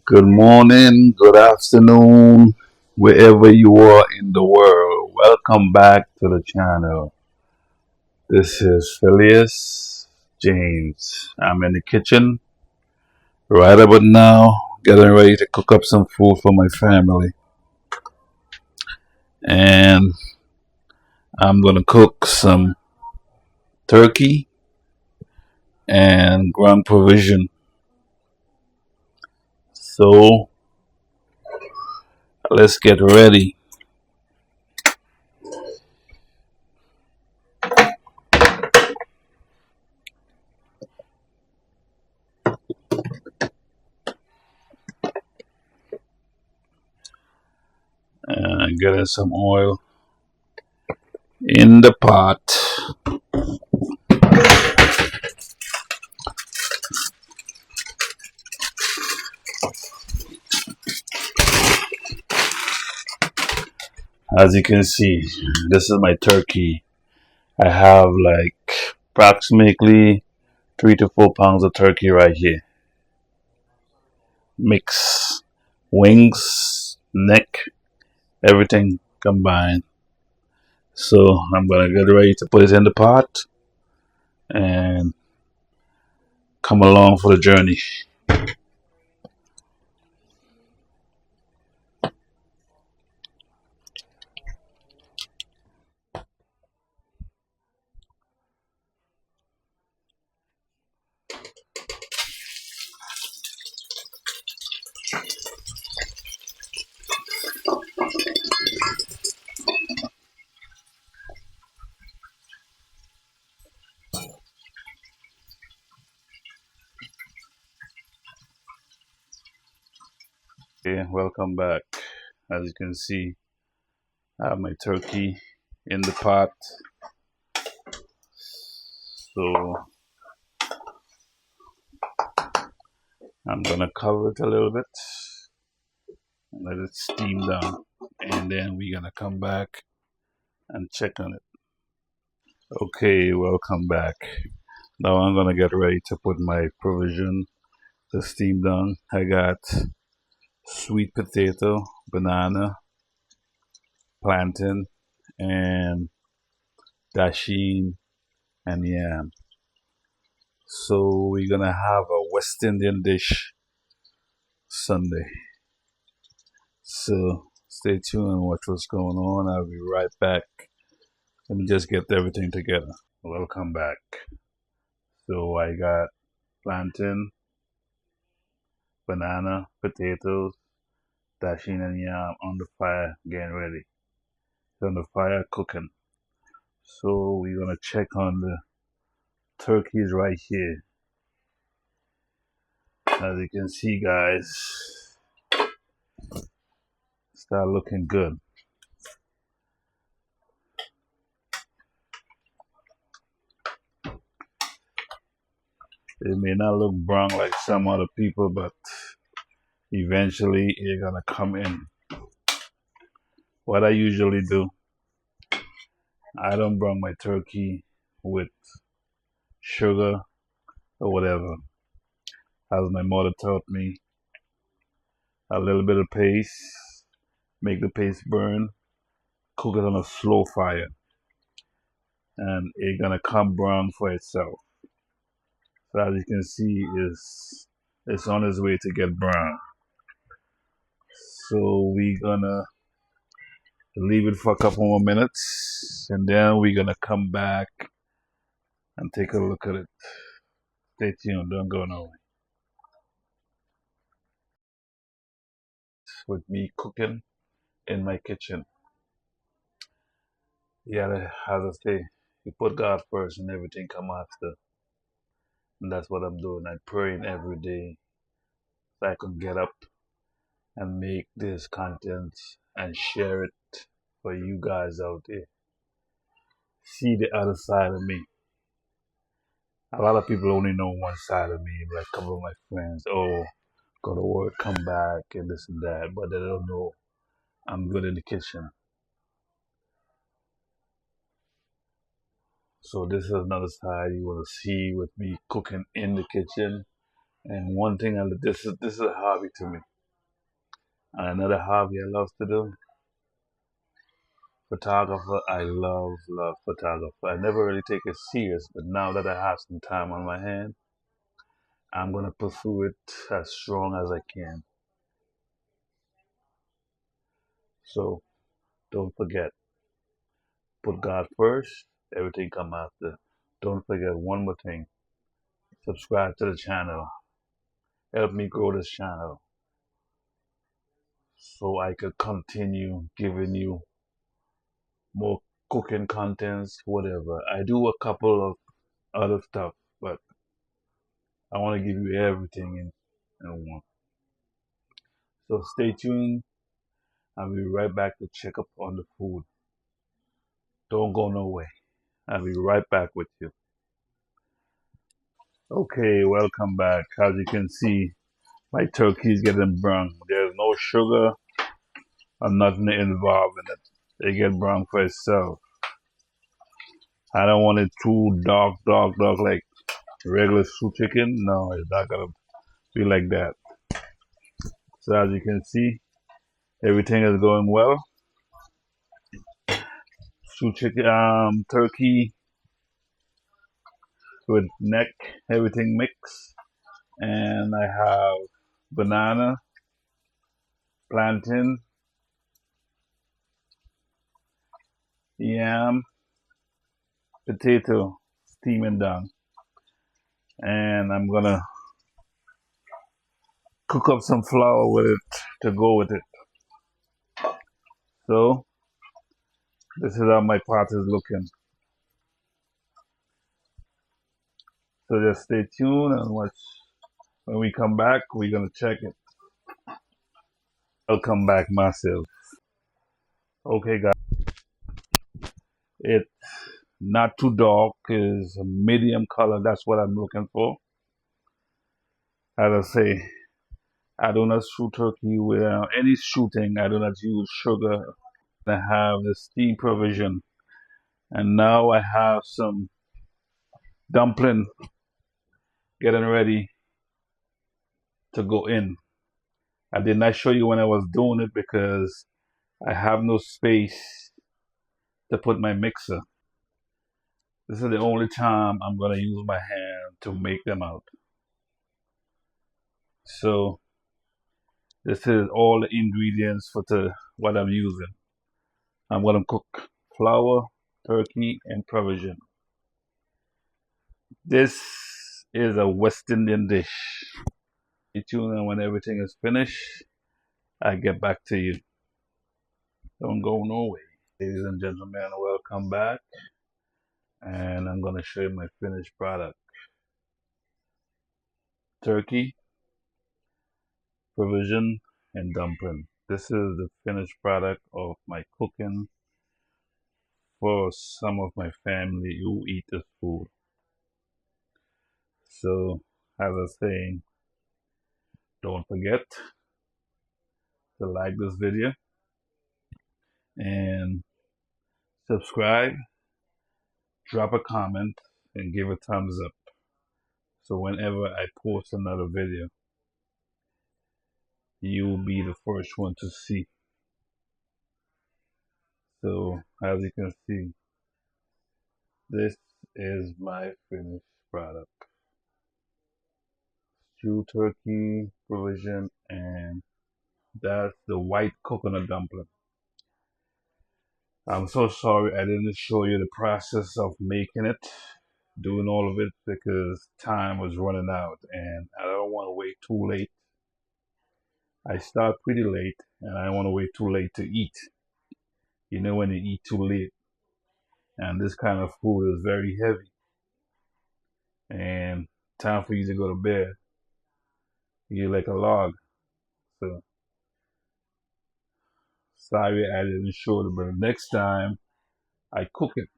Good morning, good afternoon, wherever you are in the world. Welcome back to the channel. This is Phileas James. I'm in the kitchen right about now, getting ready to cook up some food for my family. And I'm going to cook some turkey and ground provision. So let's get ready. Getting some oil in the pot. As you can see, this is my turkey. I have like approximately 3 to 4 pounds of turkey right here. Mix wings, neck, everything combined. So I'm gonna get ready to put it in the pot and come along for the journey. Okay, welcome back. As you can see, I have my turkey in the pot. So I'm gonna cover it a little bit and let it steam down. And then we're gonna come back and check on it. Okay, welcome back. Now I'm gonna get ready to put my provision to steam down. I got sweet potato, banana, plantain, and dasheen and yam. So we're gonna have a West Indian dish Sunday. So stay tuned and watch what's going on. I'll be right back. Let me just get everything together. Welcome back. So I got plantain, banana, potatoes, dasheen and yam on the fire getting ready. It's on the fire cooking. So we're gonna check on the turkeys right here. As you can see, guys, start looking good. It may not look brown like some other people, but eventually it's gonna come in. What I usually do, I don't brown my turkey with sugar or whatever. As my mother taught me, a little bit of paste, make the paste burn, cook it on a slow fire, and it's gonna come brown for itself. So as you can see, it's on its way to get brown. So we're gonna leave it for a couple more minutes, and then we're gonna come back and take a look at it. Stay tuned, don't go nowhere. With me cooking in my kitchen. Yeah, as I say, you put God first and everything come after. And that's what I'm doing. I'm praying every day so I can get up and make this content and share it for you guys out there. See the other side of me. A lot of people only know one side of me, like a couple of my friends. Oh, go to work, come back, and this and that. But they don't know I'm good in the kitchen. So this is another side you want to see with me cooking in the kitchen. And one thing, this is a hobby to me. And another hobby I love to do, photographer. I love photographer. I never really take it serious, but now that I have some time on my hand, I'm gonna pursue it as strong as I can. So don't forget, put God first, everything come after. Don't forget one more thing. Subscribe to the channel. Help me grow this channel so I could continue giving you more cooking contents, whatever. I do a couple of other stuff, but I want to give you everything in one. So stay tuned. I'll be right back to check up on the food. Don't go nowhere. I'll be right back with you. Okay, welcome back. As you can see, my turkey is getting brown. There's no sugar or nothing involved in it. They get brown for itself. I don't want it too dark like regular stew chicken. No, it's not gonna be like that. So as you can see, everything is going well. Stew chicken, turkey with neck, everything mixed. And I have banana, plantain, yam, potato, steaming down. And I'm gonna cook up some flour with it to go with it. So this is how my pot is looking. So just stay tuned and watch. When we come back, we're gonna check it. I'll come back myself. Okay, guys. It's not too dark. It's a medium color. That's what I'm looking for. As I say, I do not shoot turkey with any shooting. I do not use sugar. I have the steam provision, and now I have some dumpling getting ready to go in. I did not show you when I was doing it because I have no space to put my mixer. This is the only time I'm gonna use my hand to make them out. So this is all the ingredients for what I'm using. I'm gonna cook flour, turkey, and provision. This is a West Indian dish. Stay tuned, and when everything is finished, I get back to you. Don't go nowhere. Ladies and gentlemen, welcome back. And I'm gonna show you my finished product. Turkey, provision, and dumpling. This is the finished product of my cooking for some of my family who eat this food. So, as I was saying, don't forget to like this video and subscribe, drop a comment, and give a thumbs up. So whenever I post another video, you will be the first one to see. So as you can see, this is my finished product. Stew turkey, provision, and that's the white coconut dumpling. I'm so sorry I didn't show you the process of making it, doing all of it, because time was running out and I don't want to wait too late. I start pretty late and I don't want to wait too late to eat. You know when you eat too late, and this kind of food is very heavy and time for you to go to bed, you're like a log. So sorry I didn't show it, but next time I cook it,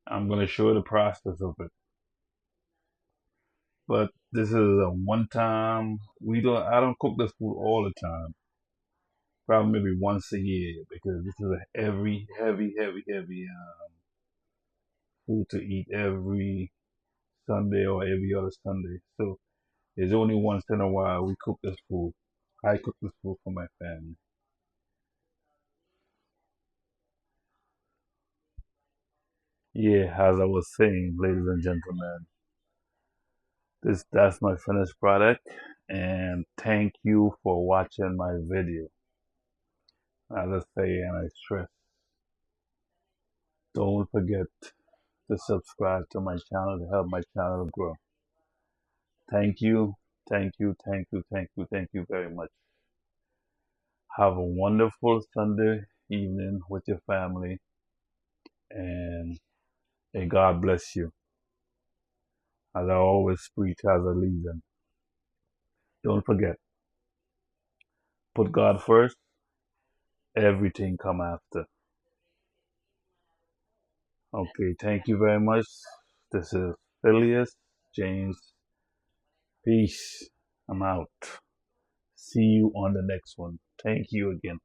I'm gonna show you the process of it. But this is a one time. I don't cook this food all the time. Probably maybe once a year because this is a heavy food to eat every Sunday or every other Sunday. So it's only once in a while we cook this food. I cook this food for my family. Yeah, as I was saying, ladies and gentlemen, that's my finished product, and thank you for watching my video. As I say and I stress, don't forget to subscribe to my channel to help my channel grow. Thank you, thank you, thank you, thank you, thank you very much. Have a wonderful Sunday evening with your family, and may God bless you. As I always preach as a leader, don't forget, put God first, everything come after. Okay, thank you very much. This is Phileas James. Peace. I'm out. See you on the next one. Thank you again.